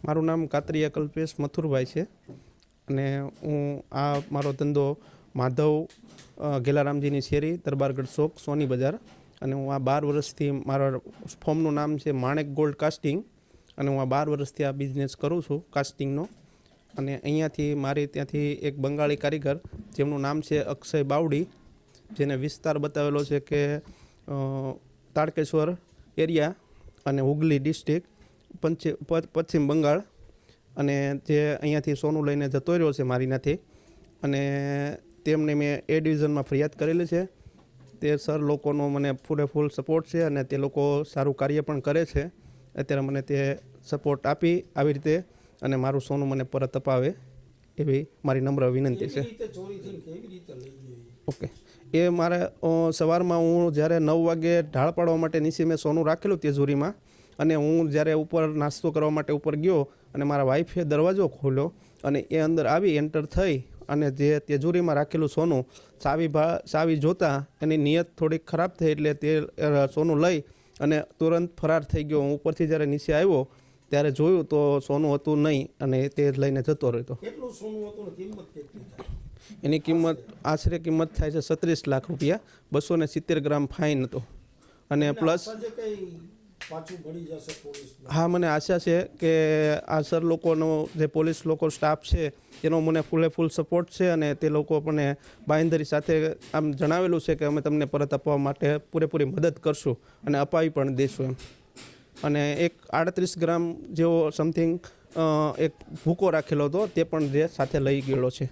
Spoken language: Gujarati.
મારું નામ કાતરિયા કલ્પેશ મથુરભાઈ છે અને હું આ મારો ધંધો માધવ ગેલારામજીની શેરી દરબારગઢ ચોક સોની બજાર અને હું આ 12 વર્ષથી મારા ફોર્મનું નામ છે માણેક ગોલ્ડ કાસ્ટિંગ અને હું આ 12 વર્ષથી આ બિઝનેસ કરું છું કાસ્ટિંગનો અને અહીંયાથી મારે ત્યાંથી એક બંગાળી કારીગર જેમનું નામ છે અક્ષય બાવડી જેને વિસ્તાર બતાવેલો છે કે તાડકેશ્વર એરિયા અને હુગલી ડિસ્ટ્રિક્ટ પશ્ચિમ બંગાળ અને જે અહીંયાથી સોનું લઈને જતો રહ્યો છે મારીનાથી અને તેમને મેં એ ડિવિઝનમાં ફરિયાદ કરેલી છે. તે સર લોકોનો મને ફૂલ સપોર્ટ છે અને તે લોકો સારું કાર્ય પણ કરે છે. અત્યારે મને તે સપોર્ટ આપી આવી રીતે અને મારું સોનું મને પરત અપાવે એવી મારી નમ્ર વિનંતી છે. ઓકે, એ મારે સવારમાં હું જ્યારે 9 વાગે ઢાળ પાડવા માટે નીચે મેં સોનું રાખેલું તિજોરીમાં અને હું જ્યારે ઉપર નાસ્તો કરવા માટે ઉપર ગયો અને મારા વાઈફે દરવાજો ખોલ્યો અને એ અંદર આવી એન્ટર થઈ અને જે તિજોરીમાં રાખેલું સોનું ચાવી જોતાં એની નિયત થોડીક ખરાબ થઈ એટલે તે સોનું લઈ અને તુરંત ફરાર થઈ ગયો. હું ઉપરથી જ્યારે નીચે આવ્યો ત્યારે જોયું તો સોનું હતું નહીં અને તે લઈને જતો રહ્યો. એની કિંમત આશરે થાય છે 37 લાખ રૂપિયા. 270 ગ્રામ ફાઇન હતો અને પ્લસ હા મને આશા છે કે આ સર લોકોનો જે પોલીસ લોકો સ્ટાફ છે એનો મને ફૂલ સપોર્ટ છે અને તે લોકો મને બાંયધરી સાથે આમ જણાવેલું છે કે અમે તમને પરત આપવા માટે પૂરેપૂરી મદદ કરશું અને અપાવી પણ દઈશું એમ. અને એક 38 ગ્રામ જેવો સમથિંગ એક ભૂકો રાખેલો હતો તે પણ જે સાથે લઈ ગયેલો છે.